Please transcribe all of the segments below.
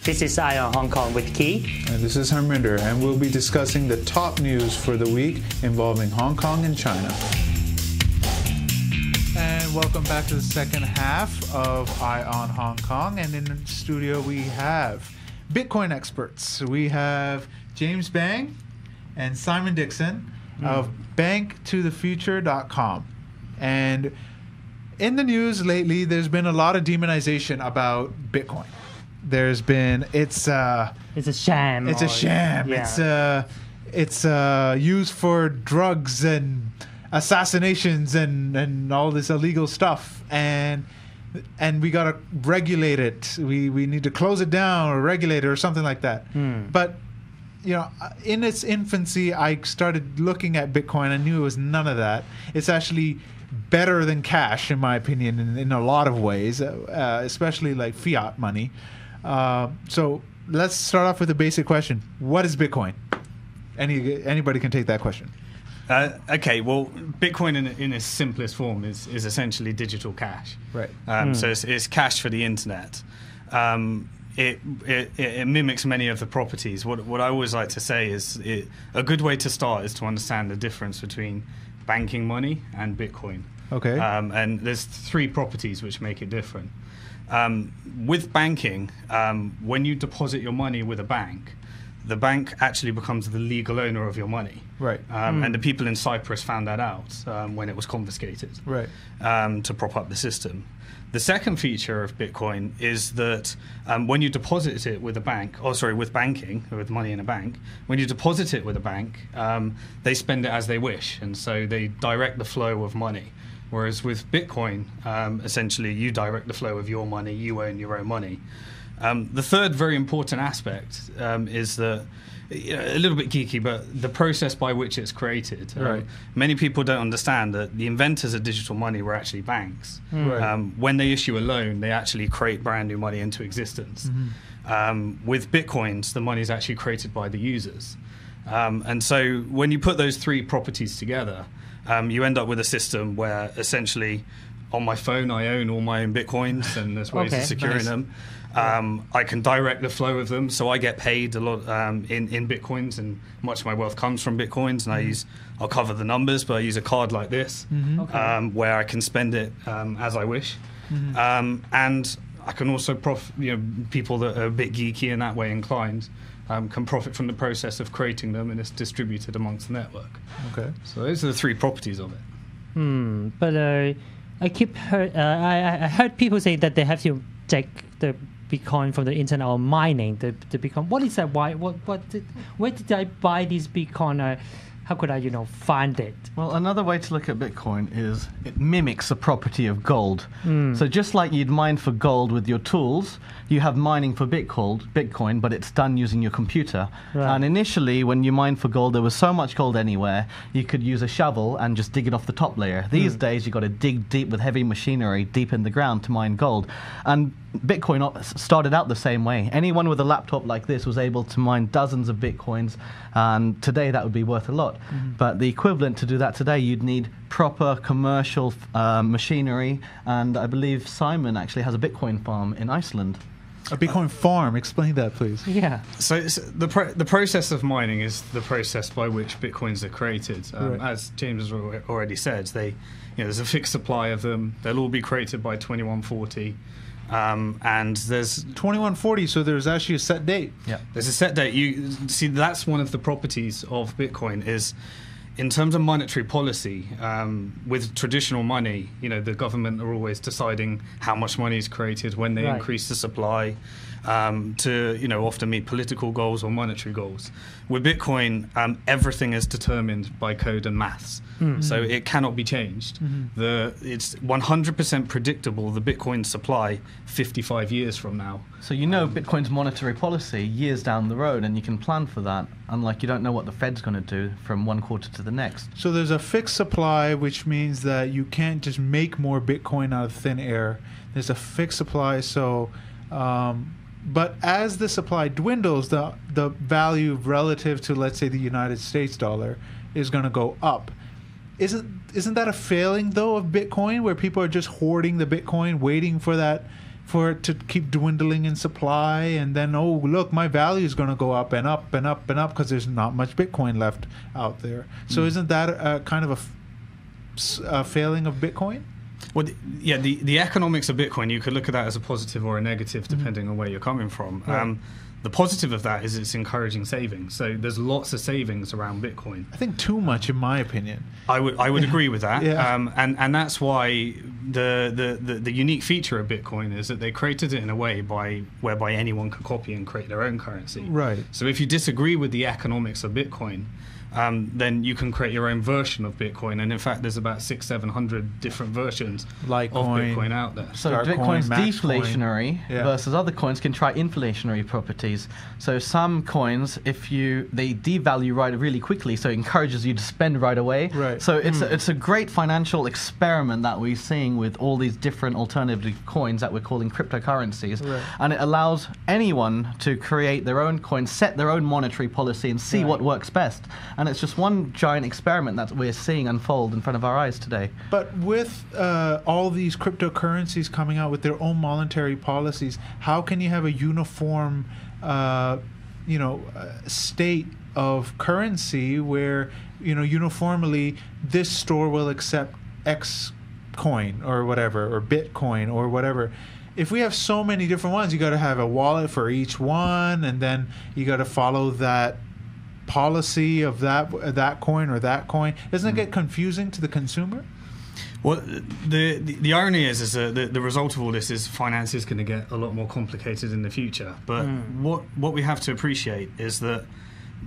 This is Eye on Hong Kong with Key. And this is Harminder, and we'll be discussing the top news for the week involving Hong Kong and China. And welcome back to the second half of Eye on Hong Kong. And in the studio we have Bitcoin experts. We have James Bang and Simon Dixon of banktothefuture.com. And in the news lately, there's been a lot of demonization about Bitcoin. There's been it's a sham. It's a sham. Yeah. It's used for drugs and assassinations and all this illegal stuff, and we gotta regulate it. We need to close it down or regulate it or something like that. But in its infancy, I started looking at Bitcoin. I knew it was none of that. It's actually better than cash, in my opinion, in a lot of ways, especially like fiat money. So let's start off with a basic question. What is Bitcoin? Anybody can take that question. Okay, well, Bitcoin in its simplest form is essentially digital cash. Right. So it's cash for the internet. It mimics many of the properties. What I always like to say is a good way to start is to understand the difference between banking money and Bitcoin. Okay. And there's three properties which make it different. With banking, when you deposit your money with a bank, the bank actually becomes the legal owner of your money. Right. And the people in Cyprus found that out when it was confiscated. Right. To prop up the system. The second feature of Bitcoin is that when you deposit it with a bank, with banking, or with money in a bank, when you deposit it with a bank, they spend it as they wish, and so they direct the flow of money. Whereas with Bitcoin, essentially, you direct the flow of your money, you own your own money. The third very important aspect is that, a little bit geeky, but the process by which it's created. Right. Many people don't understand that the inventors of digital money were actually banks. Right. When they issue a loan, they actually create brand new money into existence. With Bitcoins, the money is actually created by the users. And so when you put those three properties together, you end up with a system where essentially on my phone I own all my own Bitcoins, and there's ways of securing them. I can direct the flow of them, so I get paid a lot in Bitcoins, and much of my wealth comes from Bitcoins, and I'll cover the numbers, but I use a card like this where I can spend it as I wish. And I can also people that are a bit geeky and that way inclined can profit from the process of creating them, and it's distributed amongst the network. Okay. So those are the three properties of it. But I heard people say that they have to take the Bitcoin from the internet or mining the Bitcoin. What is that? Why? Where did I buy this Bitcoin? How could I, find it? Well, another way to look at Bitcoin is it mimics the property of gold. So just like you'd mine for gold with your tools, you have mining for Bitcoin, but it's done using your computer. Right. And initially, when you mined for gold, there was so much gold anywhere, you could use a shovel and just dig it off the top layer. These days, you've got to dig deep with heavy machinery deep in the ground to mine gold. And Bitcoin started out the same way. Anyone with a laptop like this was able to mine dozens of Bitcoins, and today that would be worth a lot. But the equivalent to do that today, you'd need proper commercial machinery, and I believe Simon actually has a Bitcoin farm in Iceland. A Bitcoin farm. Explain that, please. Yeah. So the process of mining is the process by which Bitcoins are created. As James has already said, there's a fixed supply of them. They'll all be created by 2140. And there's 2140, so there's actually a set date. Yeah, there's a set date. You see, that's one of the properties of Bitcoin is, in terms of monetary policy, with traditional money, the government are always deciding how much money is created, when they increase the supply, to often meet political goals or monetary goals. With Bitcoin, everything is determined by code and maths, so it cannot be changed. It's 100% predictable, the Bitcoin supply 55 years from now. So Bitcoin's monetary policy years down the road, and you can plan for that, unlike you don't know what the Fed's going to do from one quarter to the next. So there's a fixed supply, which means that you can't just make more Bitcoin out of thin air. There's a fixed supply, so but as the supply dwindles, the value relative to, let's say, the United States dollar is going to go up. Isn't that a failing, though, of Bitcoin, where people are just hoarding the Bitcoin, waiting for that for it to keep dwindling in supply, and then, oh, look, my value is going to go up and up and up and up because there's not much Bitcoin left out there. So isn't that a kind of a failing of Bitcoin? Well, the economics of Bitcoin, you could look at that as a positive or a negative depending on where you're coming from. Right. The positive of that is it's encouraging savings. So there's lots of savings around Bitcoin. I think too much, in my opinion. I would agree with that. Yeah. And that's why the unique feature of Bitcoin is that they created it in a way whereby anyone can copy and create their own currency. Right. So if you disagree with the economics of Bitcoin, then you can create your own version of Bitcoin. And in fact, there's about 600-700 different versions Litecoin, of Bitcoin out there. So Starcoin, Bitcoin's Maxcoin. deflationary versus other coins can try inflationary properties. So some coins, they devalue really quickly, so it encourages you to spend right away. Right. So it's a great financial experiment that we're seeing with all these different alternative coins that we're calling cryptocurrencies. Right. And it allows anyone to create their own coin, set their own monetary policy, and see what works best. And it's just one giant experiment that we're seeing unfold in front of our eyes today. But with all these cryptocurrencies coming out with their own monetary policies, how can you have a uniform, state of currency where, uniformly this store will accept X coin or whatever, or Bitcoin or whatever? If we have so many different ones, you got to have a wallet for each one, and then you got to follow that policy of that coin or that coin. Doesn't it get confusing to the consumer? Well, the irony is that the result of all this is finance is going to get a lot more complicated in the future. But what we have to appreciate is that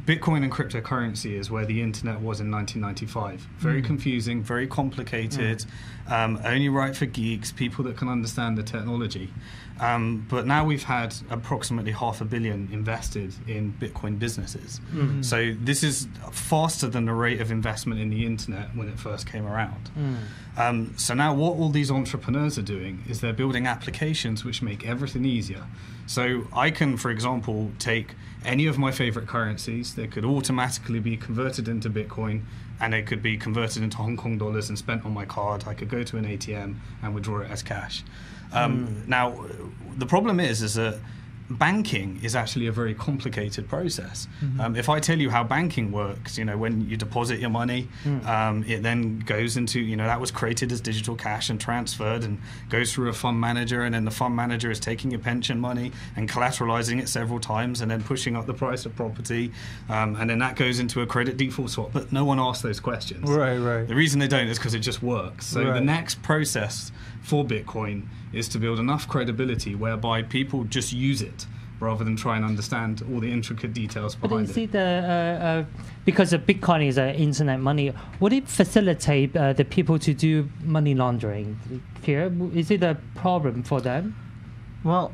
Bitcoin and cryptocurrency is where the internet was in 1995. Very confusing, very complicated, only right for geeks, people that can understand the technology. But now we've had approximately $500 million invested in Bitcoin businesses. So this is faster than the rate of investment in the internet when it first came around. So now what all these entrepreneurs are doing is they're building applications which make everything easier. So I can, for example, take any of my favorite currencies. They could automatically be converted into Bitcoin, and they could be converted into Hong Kong dollars and spent on my card. I could go to an ATM and withdraw it as cash. Now, the problem is that banking is actually a very complicated process. If I tell you how banking works, when you deposit your money, it then goes into, that was created as digital cash and transferred and goes through a fund manager, and then the fund manager is taking your pension money and collateralizing it several times and then pushing up the price of property, and then that goes into a credit default swap. But no one asks those questions. Right. The reason they don't is because it just works. So the next process for Bitcoin is to build enough credibility whereby people just use it rather than try and understand all the intricate details behind But is it. it because the Bitcoin is internet money, would it facilitate the people to do money laundering here? Is it a problem for them? Well,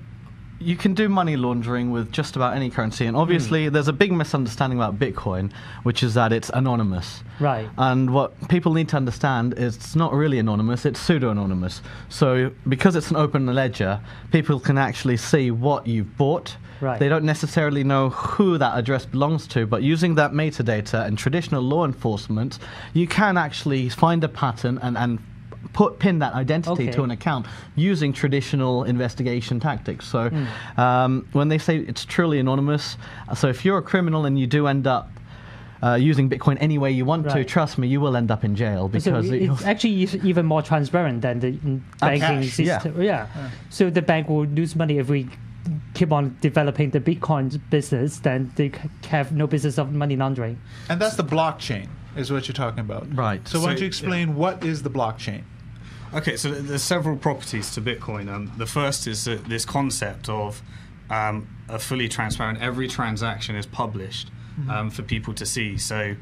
you can do money laundering with just about any currency, and obviously there's a big misunderstanding about Bitcoin, which is that it's anonymous. Right. And what people need to understand is it's not really anonymous, it's pseudo-anonymous. So because it's an open ledger, people can actually see what you've bought. Right. They don't necessarily know who that address belongs to, but using that metadata and traditional law enforcement, you can actually find a pattern and pin that identity to an account using traditional investigation tactics. So when they say it's truly anonymous, so if you're a criminal and you do end up using Bitcoin any way you want to, trust me, you will end up in jail, because so it's actually even more transparent than the banking system. So the bank will lose money if we keep on developing the Bitcoin business, then they have no business of money laundering. And that's the blockchain, is what you're talking about. Right. So why don't you explain what is the blockchain? Okay, so there's several properties to Bitcoin. The first is this concept of a fully transparent, every transaction is published for people to see. So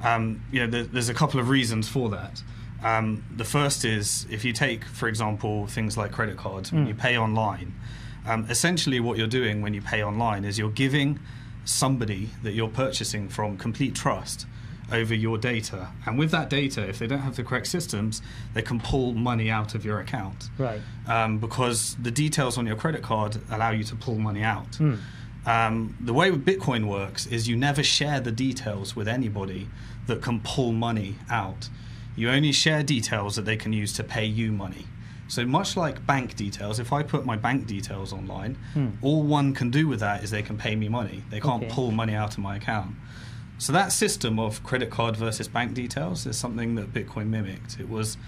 there's a couple of reasons for that. The first is, if you take, for example, things like credit cards, when you pay online, essentially what you're doing when you pay online is you're giving somebody that you're purchasing from complete trust over your data, and with that data, if they don't have the correct systems, they can pull money out of your account. Right. Because the details on your credit card allow you to pull money out. The way Bitcoin works is you never share the details with anybody that can pull money out. You only share details that they can use to pay you money. So much like bank details, if I put my bank details online, all one can do with that is they can pay me money. They can't pull money out of my account. So that system of credit card versus bank details is something that Bitcoin mimicked. It was,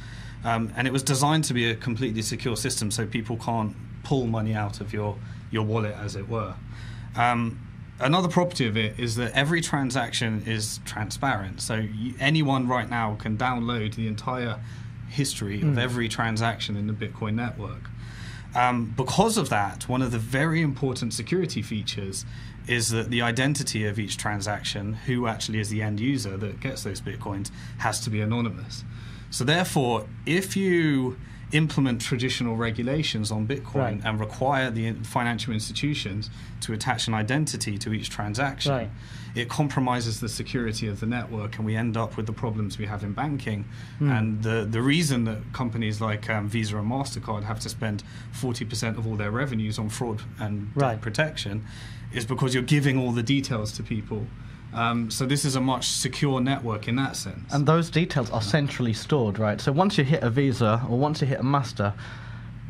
and it was designed to be a completely secure system, so people can't pull money out of your wallet, as it were. Another property of it is that every transaction is transparent. So anyone right now can download the entire history of every transaction in the Bitcoin network. Because of that, one of the very important security features is that the identity of each transaction, who actually is the end user that gets those Bitcoins, has to be anonymous. So therefore, if you implement traditional regulations on Bitcoin and require the financial institutions to attach an identity to each transaction, it compromises the security of the network, and we end up with the problems we have in banking. And the reason that companies like Visa and MasterCard have to spend 40% of all their revenues on fraud and debt protection is because you're giving all the details to people. So this is a much secure network in that sense. And those details are centrally stored, right? So once you hit a Visa or once you hit a Master,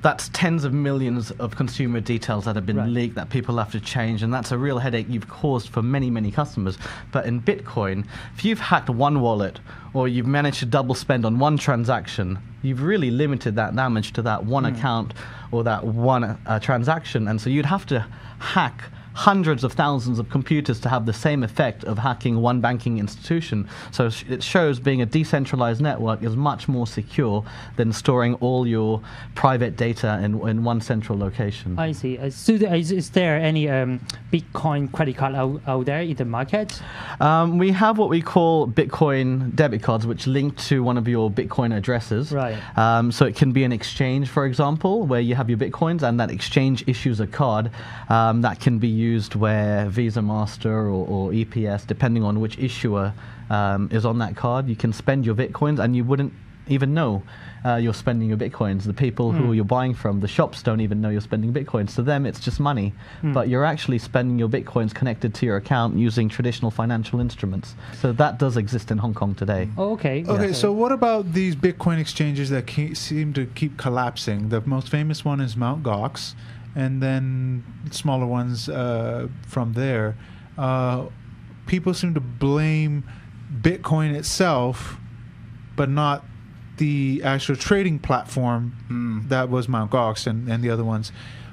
that's tens of millions of consumer details that have been leaked that people have to change, and that's a real headache you've caused for many, many customers. But in Bitcoin, if you've hacked one wallet or you've managed to double spend on one transaction, you've really limited that damage to that one account or that one transaction. And so you'd have to hack hundreds of thousands of computers to have the same effect of hacking one banking institution. So it shows being a decentralized network is much more secure than storing all your private data in one central location. I see. So is there any Bitcoin credit card out there in the market? We have what we call Bitcoin debit cards, which link to one of your Bitcoin addresses. So it can be an exchange, for example, where you have your Bitcoins and that exchange issues a card that can be used where Visa, Master, or EPS, depending on which issuer is on that card, you can spend your Bitcoins and you wouldn't even know you're spending your Bitcoins. The people who you're buying from, the shops, don't even know you're spending Bitcoins. To them, it's just money. But you're actually spending your Bitcoins connected to your account using traditional financial instruments. So that does exist in Hong Kong today. Oh, okay. Okay, so what about these Bitcoin exchanges that seem to keep collapsing? The most famous one is Mt. Gox, and then smaller ones from there. People seem to blame Bitcoin itself, but not the actual trading platform that was Mt. Gox and the other ones.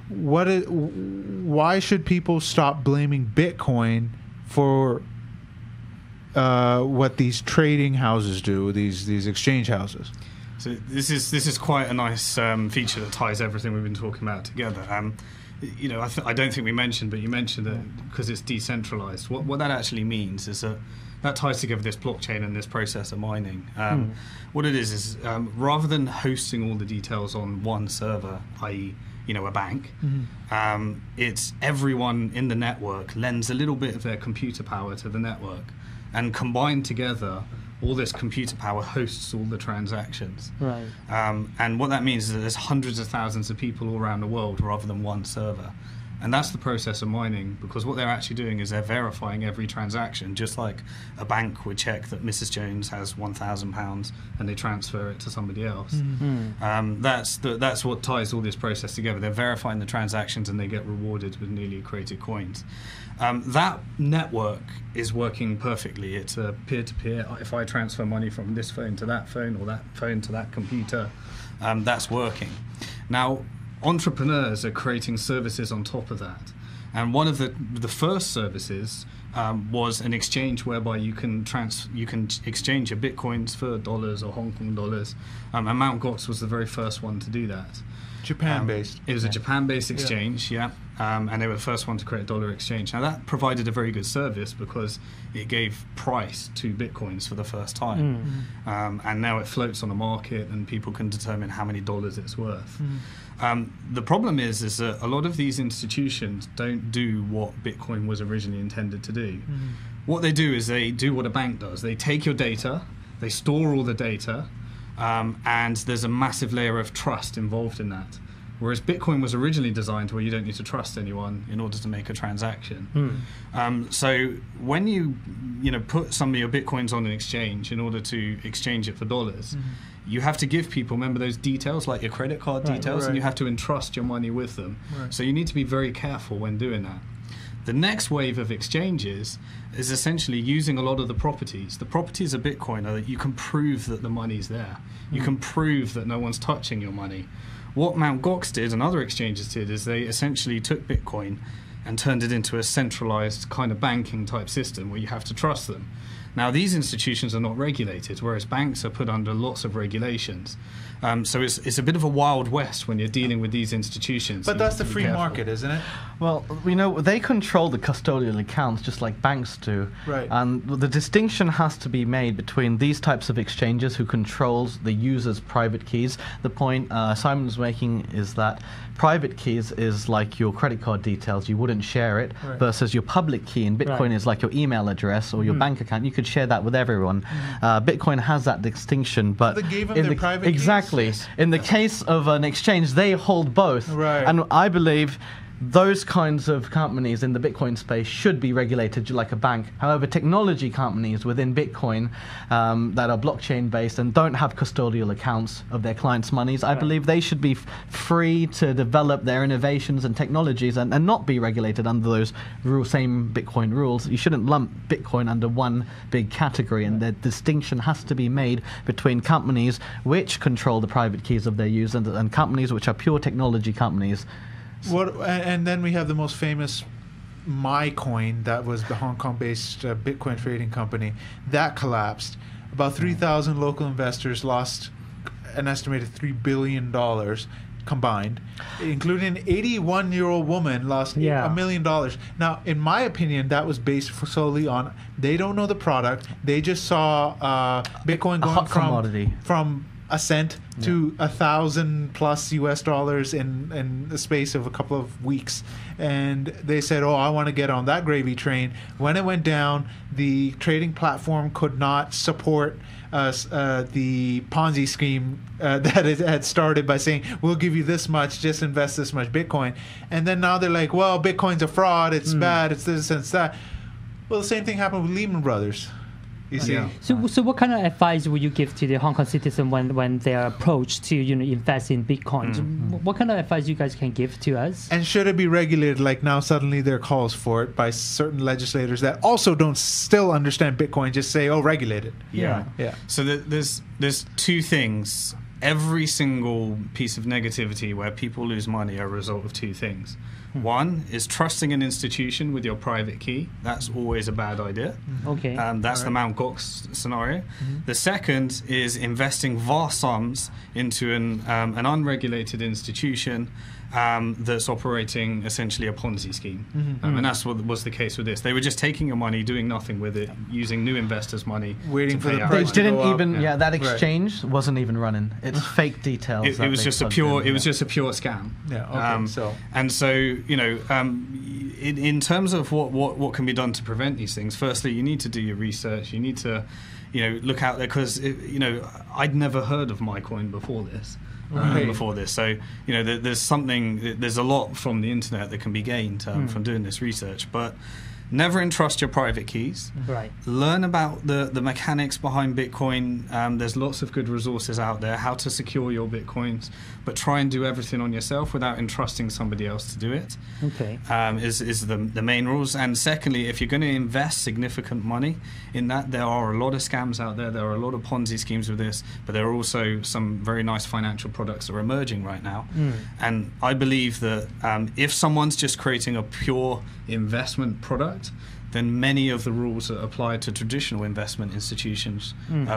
Why should people stop blaming Bitcoin for what these trading houses do, these exchange houses? So this is quite a nice feature that ties everything we've been talking about together. You know, I don't think we mentioned, but you mentioned that because it's decentralized. What that actually means is that ties together this blockchain and this process of mining. What it is rather than hosting all the details on one server, i.e., a bank, it's everyone in the network lends a little bit of their computer power to the network, and combined together, all this computer power hosts all the transactions. And what that means is that there's hundreds of thousands of people all around the world rather than one server. And that's the process of mining, because what they're actually doing is they're verifying every transaction, just like a bank would check that Mrs. Jones has £1,000 and they transfer it to somebody else. That's what ties all this process together. They're verifying the transactions and they get rewarded with newly created coins. That network is working perfectly. It's a peer-to-peer. If I transfer money from this phone to that phone or that phone to that computer, that's working. Now, entrepreneurs are creating services on top of that. And one of the first services was an exchange whereby you can exchange your Bitcoins for dollars or Hong Kong dollars. And Mt. Gox was the very first one to do that. Japan-based. It was a Japan-based exchange, and they were the first one to create a dollar exchange. Now that provided a very good service because it gave price to Bitcoins for the first time. And now it floats on the market and people can determine how many dollars it's worth. The problem is that a lot of these institutions don't do what Bitcoin was originally intended to do. What they do is they do what a bank does. They take your data, they store all the data, and there's a massive layer of trust involved in that. Whereas Bitcoin was originally designed where you don't need to trust anyone in order to make a transaction. So when you put some of your Bitcoins on an exchange in order to exchange it for dollars, you have to give people, remember those details, like your credit card details, and you have to entrust your money with them. So you need to be very careful when doing that. The next wave of exchanges is essentially using a lot of the properties. The properties of Bitcoin are that you can prove that the money's there. You can prove that no one's touching your money. What Mt. Gox did and other exchanges did is they essentially took Bitcoin and turned it into a centralized kind of banking type system where you have to trust them. Now, these institutions are not regulated, whereas banks are put under lots of regulations. So it's a bit of a wild west when you're dealing with these institutions. But that's the free market, isn't it? Well, they control the custodial accounts just like banks do. Right. And the distinction has to be made between these types of exchanges who controls the user's private keys. The point Simon was making is that private keys is like your credit card details. You wouldn't share it, versus your public key in Bitcoin is like your email address or your bank account. You could share that with everyone. Bitcoin has that distinction, but they gave them their private keys? Exactly. In the case of an exchange, they hold both. Right. And I believe those kinds of companies in the Bitcoin space should be regulated like a bank. However, technology companies within Bitcoin that are blockchain based and don't have custodial accounts of their clients' monies, I believe they should be free to develop their innovations and technologies and not be regulated under those same Bitcoin rules. You shouldn't lump Bitcoin under one big category, and the distinction has to be made between companies which control the private keys of their users and companies which are pure technology companies. And then we have the most famous MyCoin, that was the Hong Kong-based Bitcoin trading company. That collapsed. About 3,000 local investors lost an estimated $3 billion combined, including an 81-year-old woman lost $1 million. Now, in my opinion, that was based solely on they don't know the product. They just saw Bitcoin going from a cent to $1,000+ US in the space of a couple of weeks, and they said, "Oh, I want to get on that gravy train." When it went down, the trading platform could not support the Ponzi scheme that it had started by saying, "We'll give you this much, just invest this much Bitcoin," and then now they're like, "Well, Bitcoin's a fraud. It's bad. It's this and it's that." Well, the same thing happened with Lehman Brothers. You see? So what kind of advice would you give to the Hong Kong citizen when they are approached to invest in Bitcoins? What kind of advice you guys can give to us? And should it be regulated? Like now, suddenly there are calls for it by certain legislators that also don't still understand Bitcoin. Just say, "Oh, regulate it." Yeah. So there's two things. Every single piece of negativity where people lose money are a result of two things. One is trusting an institution with your private key. That's always a bad idea. Okay. That's the Mt. Gox scenario. The second is investing vast sums into an unregulated institution that's operating essentially a Ponzi scheme. And that's what was the case with this. They were just taking your money, doing nothing with it, using new investors' money. Waiting for the price to go up. That exchange wasn't even running. It's fake details. It was just a pure scam. Yeah, okay. So, in terms of what can be done to prevent these things, firstly, you need to do your research. You need to, look out there, because, I'd never heard of MyCoin before this. So there's a lot from the internet that can be gained from doing this research, but never entrust your private keys. Right. Learn about the mechanics behind Bitcoin. There's lots of good resources out there, how to secure your Bitcoins, but try and do everything on yourself without entrusting somebody else to do it. Okay. Is the main rules. And secondly, if you're going to invest significant money in that, there are a lot of scams out there. There are a lot of Ponzi schemes with this, but there are also some very nice financial products that are emerging right now. And I believe that if someone's just creating a pure investment product, then many of the rules that apply to traditional investment institutions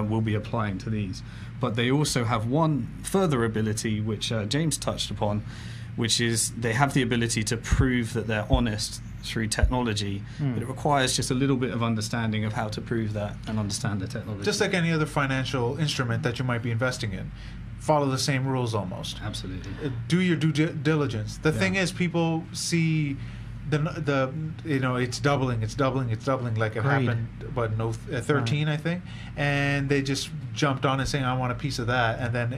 will be applying to these. But they also have one further ability, which James touched upon, which is they have the ability to prove that they're honest through technology, but it requires just a little bit of understanding of how to prove that and understand the technology. Just like any other financial instrument that you might be investing in. Follow the same rules almost. Absolutely. Do your due diligence. The thing is, people see it's doubling like it happened 13 I think, and they just jumped on it saying, "I want a piece of that," and then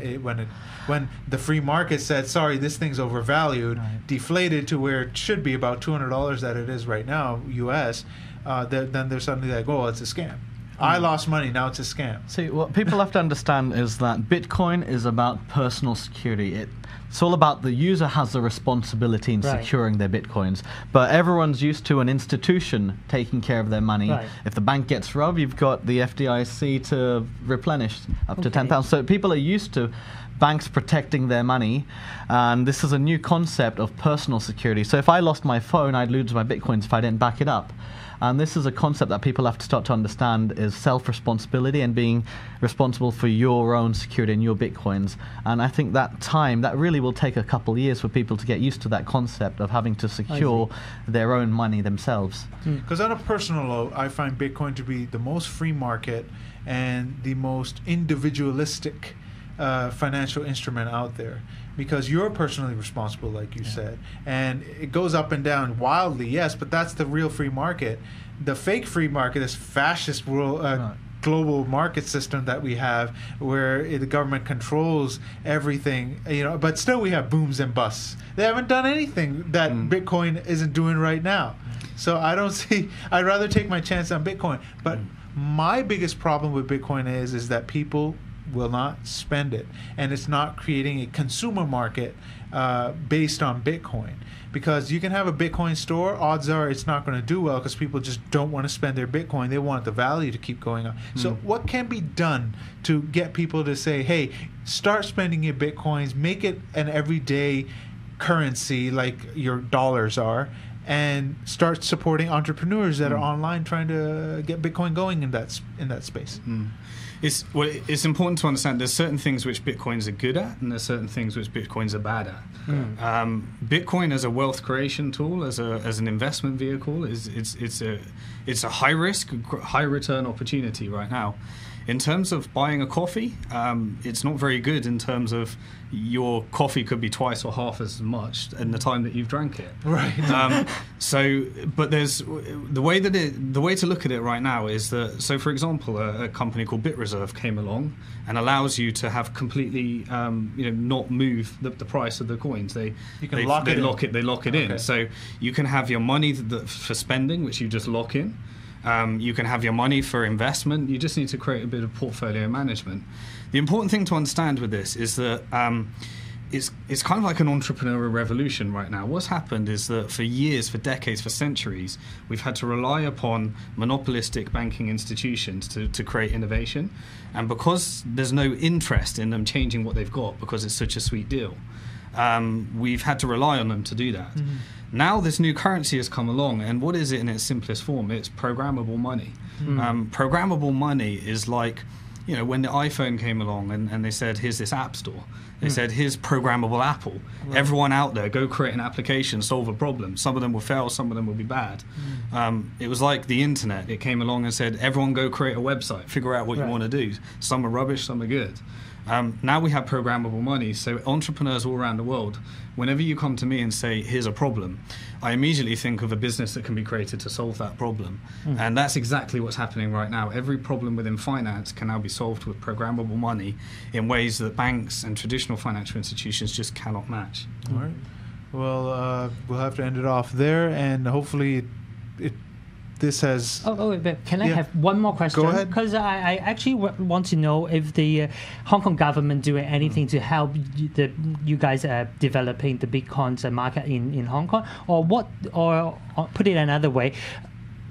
when the free market said, "Sorry, this thing's overvalued," deflated to where it should be about $200 that it is right now US, then they're suddenly like, "Oh, it's a scam." I lost money, now it's a scam. See, what people have to understand is that Bitcoin is about personal security. It's all about the user has the responsibility in securing their Bitcoins. But everyone's used to an institution taking care of their money. Right. If the bank gets robbed, you've got the FDIC to replenish up to 10,000. So people are used to banks protecting their money, and this is a new concept of personal security. So if I lost my phone, I'd lose my Bitcoins if I didn't back it up. And this is a concept that people have to start to understand is self-responsibility and being responsible for your own security and your Bitcoins. And I think that really will take a couple of years for people to get used to that concept of having to secure their own money themselves. Because on a personal note, I find Bitcoin to be the most free market and the most individualistic financial instrument out there, because you're personally responsible, like you said, and it goes up and down wildly, yes, but that's the real free market. The fake free market is fascist world global market system that we have, where the government controls everything, but still we have booms and busts. They haven't done anything that Bitcoin isn't doing right now. So I'd rather take my chance on Bitcoin. But my biggest problem with Bitcoin is that people will not spend it, and it's not creating a consumer market based on Bitcoin, because you can have a Bitcoin store, odds are it's not going to do well because people just don't want to spend their Bitcoin. They want the value to keep going up. So what can be done to get people to say, hey, start spending your Bitcoins, make it an everyday currency like your dollars are, and start supporting entrepreneurs that are online trying to get Bitcoin going in that space. It's important to understand there's certain things which Bitcoins are good at, and there's certain things which Bitcoins are bad at. Bitcoin as a wealth creation tool, as an investment vehicle, it's a high risk, high return opportunity right now. In terms of buying a coffee, it's not very good in terms of your coffee could be twice or half as much in the time that you've drank it. Right. But there's the way to look at it right now is that. So, for example, a company called BitReserve came along and allows you to have completely, not move the price of the coins. They lock it in. So you can have your money for spending, which you just lock in. You can have your money for investment. You just need to create a bit of portfolio management. The important thing to understand with this is that it's kind of like an entrepreneurial revolution right now. What's happened is that for years, for decades, for centuries, we've had to rely upon monopolistic banking institutions to create innovation. And because there's no interest in them changing what they've got because it's such a sweet deal, we've had to rely on them to do that. Now this new currency has come along, and what is it in its simplest form? It's programmable money. Programmable money is like, when the iPhone came along and they said, here's this app store. They said, here's programmable Apple. Right. Everyone out there, go create an application, solve a problem. Some of them will fail, some of them will be bad. It was like the internet. It came along and said, everyone go create a website, figure out what you want to do. Some are rubbish, some are good. Now we have programmable money, so entrepreneurs all around the world, whenever you come to me and say, here's a problem, I immediately think of a business that can be created to solve that problem. And that's exactly what's happening right now. Every problem within finance can now be solved with programmable money in ways that banks and traditional financial institutions just cannot match. All right. Well, we'll have to end it off there, and hopefully this has... But can I have one more question? Go ahead. Because I actually want to know if the Hong Kong government doing anything to help you guys developing the Bitcoin market in Hong Kong, or what? Or put it another way,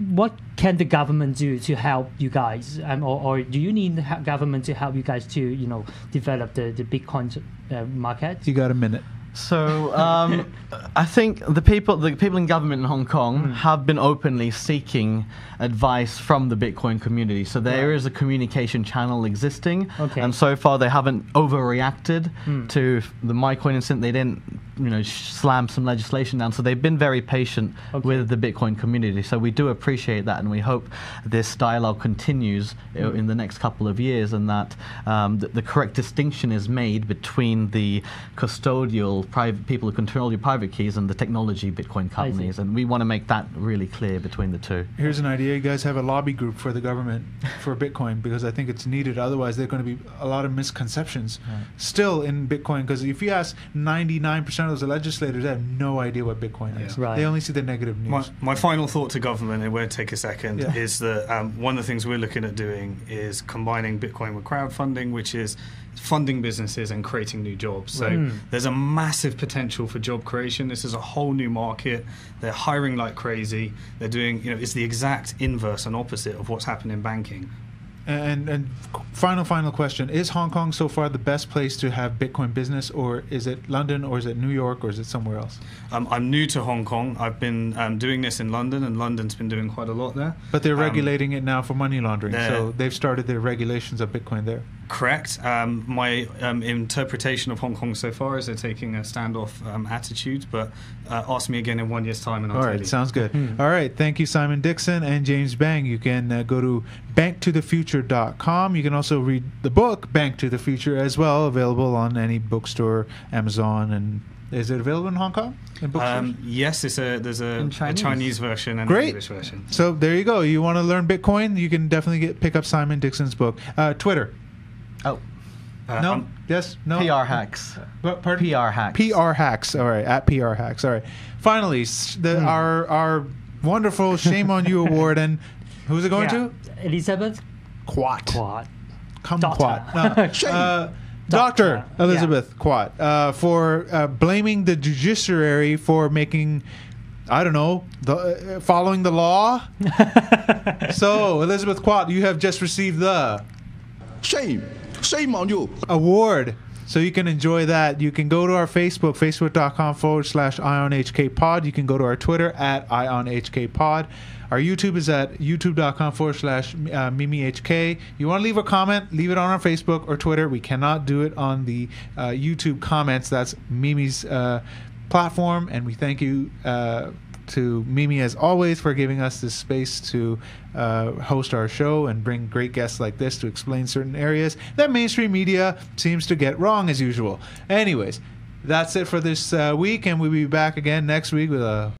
what can the government do to help you guys, or do you need the government to help you guys to develop the Bitcoin market? You got a minute. So I think the people in government in Hong Kong have been openly seeking advice from the Bitcoin community. So there is a communication channel existing, and so far they haven't overreacted to the MyCoin incident. They didn't, slam some legislation down. So they've been very patient with the Bitcoin community. So we do appreciate that, and we hope this dialogue continues in the next couple of years, and that the correct distinction is made between the custodial private people who control your private keys and the technology Bitcoin companies, and we want to make that really clear between the two. Here's an idea: you guys have a lobby group for the government for Bitcoin, because I think it's needed. Otherwise, there are going to be a lot of misconceptions still in Bitcoin. Because if you ask 99% of those legislators have no idea what Bitcoin is. Right. They only see the negative news. My final thought to government, it won't take a second, Yeah. is that one of the things we're looking at doing is combining Bitcoin with crowdfunding, which is funding businesses and creating new jobs. So there's a massive potential for job creation. This is a whole new market. They're hiring like crazy. They're doing, it's the exact inverse and opposite of what's happened in banking. And final question: is Hong Kong so far the best place to have Bitcoin business, or is it London, or is it New York, or is it somewhere else? I'm new to Hong Kong. I've been doing this in London, and London's been doing quite a lot there. But they're regulating it now for money laundering, so they've started their regulations of Bitcoin there. Correct. My interpretation of Hong Kong so far is they're taking a standoff attitude, but ask me again in 1 year's time and I'll tell you. All right, sounds good. All right, thank you, Simon Dixon and James Bang. You can go to banktothefuture.com. You can also read the book, Bank to the Future, as well, available on any bookstore, Amazon, and is it available in Hong Kong? In bookstores? Yes, there's a Chinese version and an English version. So there you go. You want to learn Bitcoin? You can definitely pick up Simon Dixon's book. Twitter. Oh. No? Yes? No? PR hacks. What, pardon? PR hacks. PR hacks. All right. At PR hacks. All right. Finally, our wonderful Shame on You award. And who's it going to? Elizabeth Quat. Come Doctor. Quat. Dr. Elizabeth Quat for blaming the judiciary for making, I don't know, following the law. So, Elizabeth Quat, you have just received the Shame on You award. So you can enjoy that. You can go to our Facebook, facebook.com/IonHKPod. You can go to our Twitter at IonHKPod. Our YouTube is at youtube.com/MimiHK. You want to leave a comment, leave it on our Facebook or Twitter. We cannot do it on the YouTube comments. That's Mimi's platform. And we thank you to Mimi, as always, for giving us this space to host our show and bring great guests like this to explain certain areas that mainstream media seems to get wrong, as usual. Anyways, that's it for this week, and we'll be back again next week with a